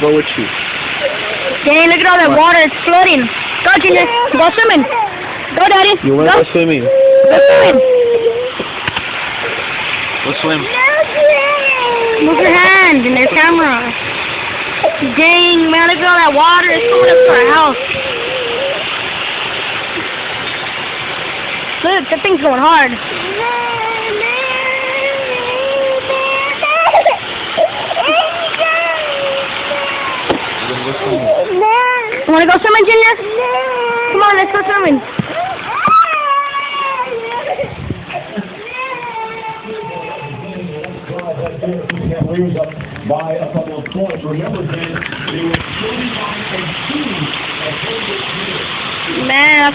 go with you. Danny, look at all that water. It's flooding. Go, Ginger. Go swimming. Go, Daddy. You want to go swimming? Go swimming. Go swim. Move your hand in the camera. Dang, man, look at all that water. It's coming up to our house. Look, that thing's going hard. You want to go swimming, Ginger? Come on, let's go swimming. By a couple of points. Remember, Dan, they were 35-2. Man,